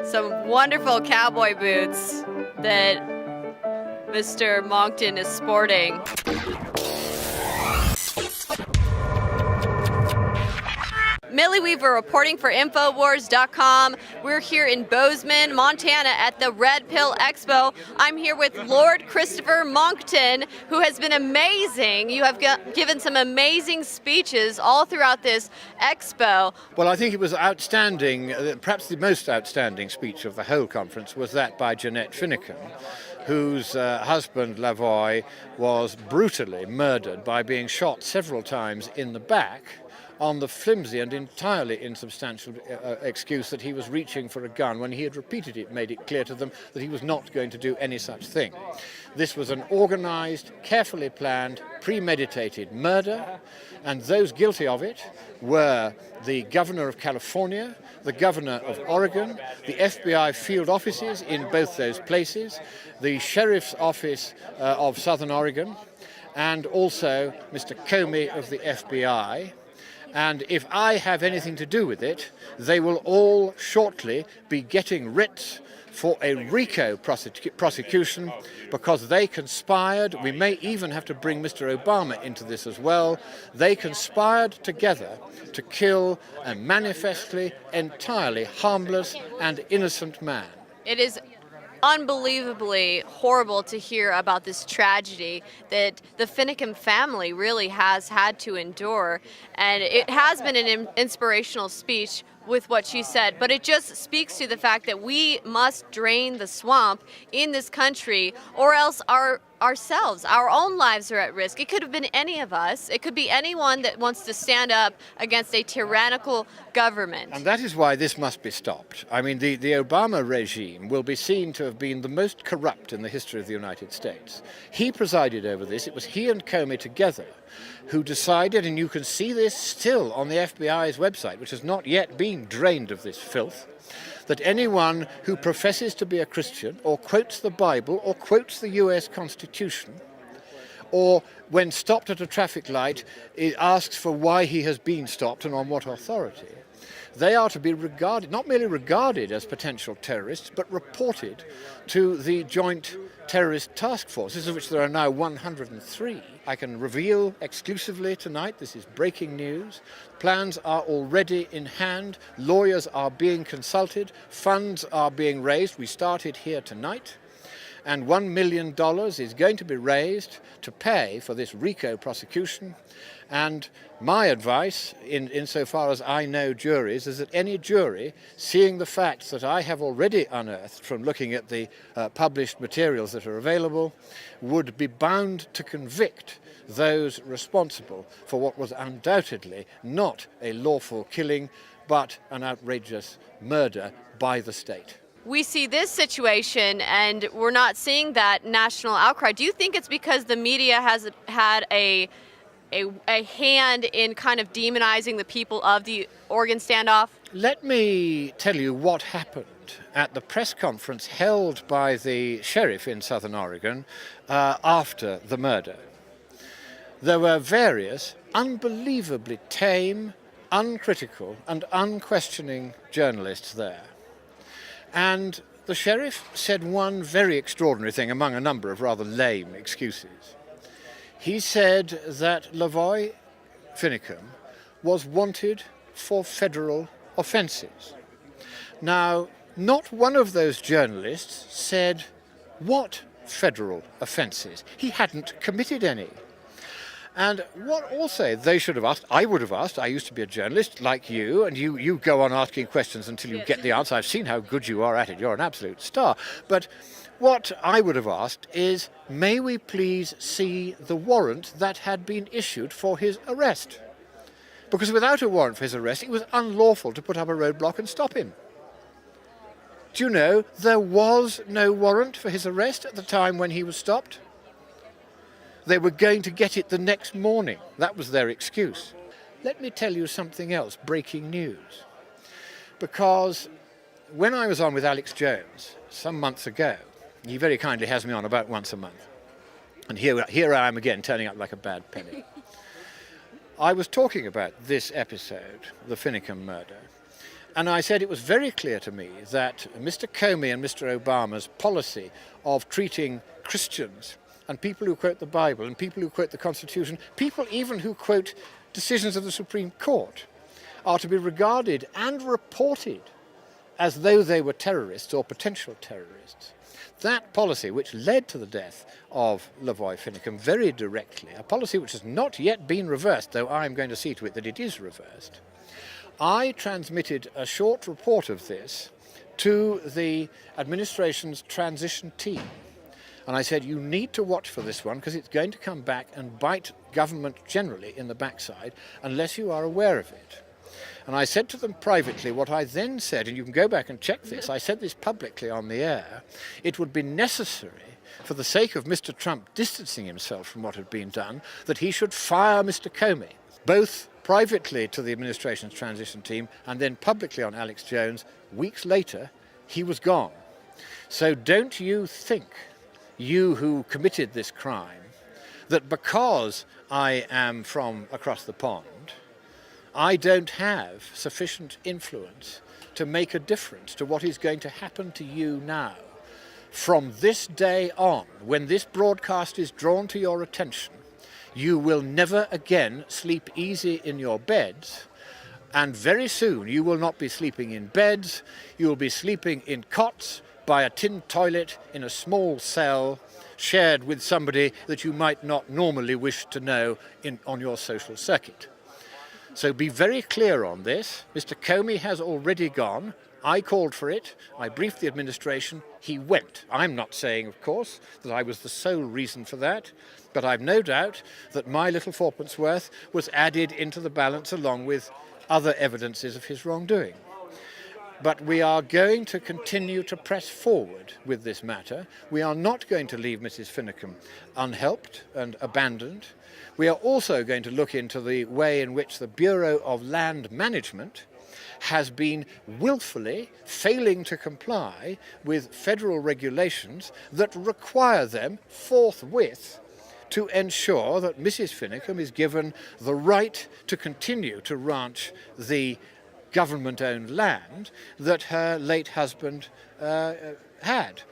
Some wonderful cowboy boots that Mr. Monckton is sporting. Millie Weaver reporting for Infowars.com. We're here in Bozeman, Montana at the Red Pill Expo. I'm here with Lord Christopher Monckton, who has been amazing. You have given some amazing speeches all throughout this expo. Well, I think it was outstanding. Perhaps the most outstanding speech of the whole conference was that by Jeanette Finicum, whose husband, Lavoie, was brutally murdered by being shot several times in the back on the flimsy and entirely insubstantial excuse that he was reaching for a gun when he had repeatedly made it clear to them that he was not going to do any such thing. This was an organized, carefully planned, premeditated murder, and those guilty of it were the governor of California, the governor of Oregon, the FBI field offices in both those places, the sheriff's office of Southern Oregon, and also Mr. Comey of the FBI. And if I have anything to do with it, they will all shortly be getting writs for a RICO prosecution because they conspired. We may even have to bring Mr. Obama into this as well. They conspired together to kill a manifestly, entirely harmless and innocent man. It is unbelievably horrible to hear about this tragedy that the Finicum family really has had to endure. And it has been an inspirational speech with what she said, but it just speaks to the fact that we must drain the swamp in this country, or else our own lives are at risk. It could have been any of us. It could be anyone that wants to stand up against a tyrannical government. And that is why this must be stopped. I mean, the Obama regime will be seen to have been the most corrupt in the history of the United States. He presided over this. It was he and Comey together who decided, and you can see this still on the FBI's website, which has not yet been drained of this filth, that anyone who professes to be a Christian or quotes the Bible or quotes the US Constitution, or when stopped at a traffic light, asks for why he has been stopped and on what authority, they are to be regarded, not merely regarded as potential terrorists, but reported to the Joint Terrorist Task Forces, of which there are now 103. I can reveal exclusively tonight, this is breaking news, plans are already in hand, lawyers are being consulted, funds are being raised. We started here tonight, and $1 million is going to be raised to pay for this RICO prosecution. And my advice, insofar as I know juries, is that any jury, seeing the facts that I have already unearthed from looking at the published materials that are available, would be bound to convict those responsible for what was undoubtedly not a lawful killing, but an outrageous murder by the state. We see this situation and we're not seeing that national outcry. Do you think it's because the media has had a hand in kind of demonizing the people of the Oregon standoff? Let me tell you what happened at the press conference held by the sheriff in Southern Oregon after the murder. There were various unbelievably tame, uncritical, and unquestioning journalists there. And the sheriff said one very extraordinary thing among a number of rather lame excuses. He said that Lavoie Finicum was wanted for federal offences. Now, not one of those journalists said what federal offences. He hadn't committed any. And what also they should have asked, I would have asked, I used to be a journalist like you, and you go on asking questions until you get the answer. I've seen how good you are at it. You're an absolute star. But what I would have asked is, may we please see the warrant that had been issued for his arrest? Because without a warrant for his arrest, it was unlawful to put up a roadblock and stop him. Do you know, there was no warrant for his arrest at the time when he was stopped? They were going to get it the next morning. That was their excuse. Let me tell you something else, breaking news. Because when I was on with Alex Jones some months ago, he very kindly has me on about once a month. And here I am again, turning up like a bad penny. I was talking about this episode, the Finicum murder, And I said it was very clear to me that Mr. Comey and Mr. Obama's policy of treating Christians and people who quote the Bible and people who quote the Constitution, people even who quote decisions of the Supreme Court, are to be regarded and reported as though they were terrorists or potential terrorists. That policy, which led to the death of Lavoy Finicum very directly, a policy which has not yet been reversed, though I am going to see to it that it is reversed, I transmitted a short report of this to the administration's transition team. And I said, you need to watch for this one because it's going to come back and bite government generally in the backside unless you are aware of it. And I said to them privately what I then said, and you can go back and check this, I said this publicly on the air, it would be necessary, for the sake of Mr. Trump distancing himself from what had been done, that he should fire Mr. Comey, both privately to the administration's transition team and then publicly on Alex Jones. Weeks later, he was gone. So don't you think, you who committed this crime, that because I am from across the pond, I don't have sufficient influence to make a difference to what is going to happen to you now. From this day on, when this broadcast is drawn to your attention, you will never again sleep easy in your beds, and very soon you will not be sleeping in beds, you will be sleeping in cots by a tin toilet in a small cell shared with somebody that you might not normally wish to know on your social circuit. So be very clear on this. Mr. Comey has already gone. I called for it. I briefed the administration. He went. I'm not saying, of course, that I was the sole reason for that, but I've no doubt that my little fourpence worth was added into the balance along with other evidences of his wrongdoing. But we are going to continue to press forward with this matter. We are not going to leave Mrs. Finicum unhelped and abandoned. We are also going to look into the way in which the Bureau of Land Management has been willfully failing to comply with federal regulations that require them forthwith to ensure that Mrs. Finicum is given the right to continue to ranch the government-owned land that her late husband had.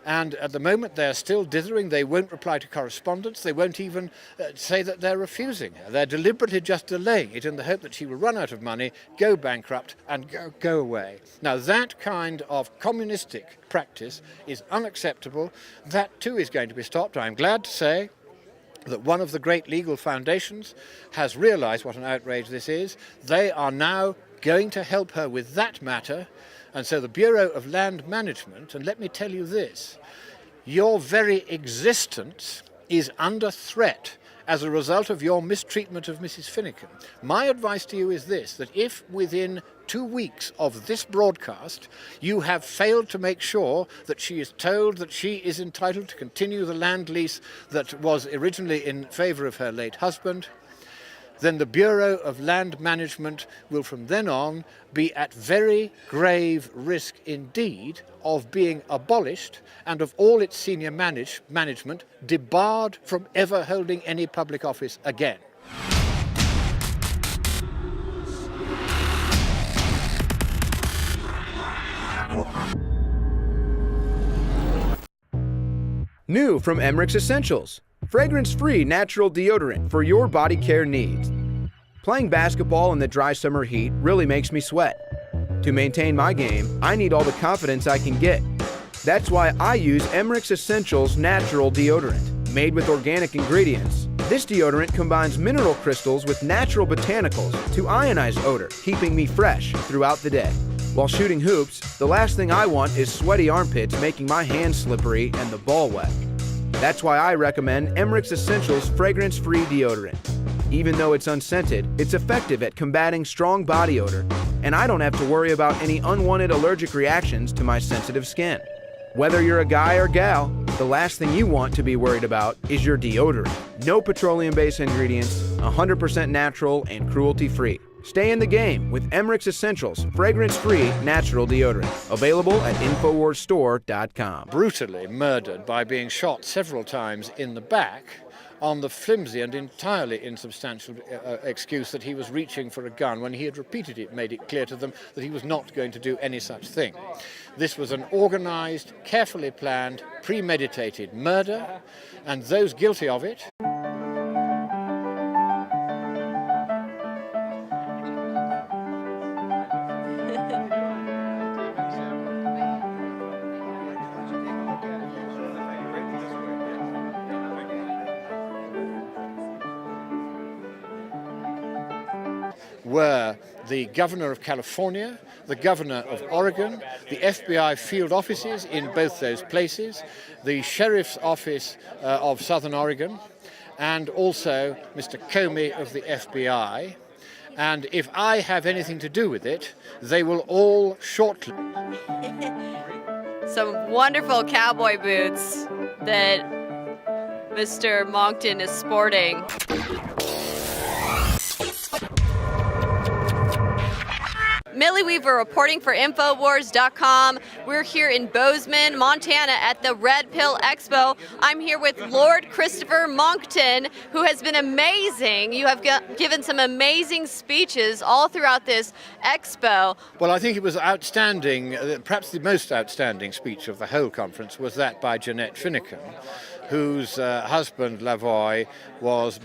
And at the moment they're still dithering. They won't reply to correspondence. They won't even say that they're refusing her. They're deliberately just delaying it in the hope that she will run out of money, go bankrupt and go away. Now that kind of communistic practice is unacceptable. That too is going to be stopped. I'm glad to say that one of the great legal foundations has realized what an outrage this is. They are now going to help her with that matter. And so the Bureau of Land Management, and let me tell you this, your very existence is under threat as a result of your mistreatment of Mrs. Finicum. My advice to you is this, that if within 2 weeks of this broadcast you have failed to make sure that she is told that she is entitled to continue the land lease that was originally in favor of her late husband, then the Bureau of Land Management will from then on be at very grave risk indeed of being abolished and of all its senior management debarred from ever holding any public office again. New from Enraged Essentials, fragrance-free natural deodorant for your body care needs. Playing basketball in the dry summer heat really makes me sweat. To maintain my game, I need all the confidence I can get. That's why I use Enraged Essentials natural deodorant. Made with organic ingredients, this deodorant combines mineral crystals with natural botanicals to ionize odor, keeping me fresh throughout the day. While shooting hoops, the last thing I want is sweaty armpits making my hands slippery and the ball wet. That's why I recommend Enraged Essentials fragrance-free deodorant. Even though it's unscented, it's effective at combating strong body odor, and I don't have to worry about any unwanted allergic reactions to my sensitive skin. Whether you're a guy or gal, the last thing you want to be worried about is your deodorant. No petroleum-based ingredients, 100% natural and cruelty-free. Stay in the game with Enraged Essentials fragrance-free natural deodorant. Available at InfoWarsStore.com. Brutally murdered by being shot several times in the back on the flimsy and entirely insubstantial excuse that he was reaching for a gun when he had repeatedly made it clear to them that he was not going to do any such thing. This was an organized, carefully planned, premeditated murder, and those guilty of it were the governor of California, the governor of Oregon, the FBI field offices in both those places, the sheriff's office of Southern Oregon, and also Mr. Comey of the FBI. And if I have anything to do with it, they will all shortly. Some wonderful cowboy boots that Mr. Monckton is sporting. Millie Weaver reporting for Infowars.com. We're here in Bozeman, Montana at the Red Pill Expo. I'm here with Lord Christopher Monckton, who has been amazing. You have given some amazing speeches all throughout this expo. Well, I think it was outstanding. Perhaps the most outstanding speech of the whole conference was that by Jeanette Finucane, whose husband, Lavoie, was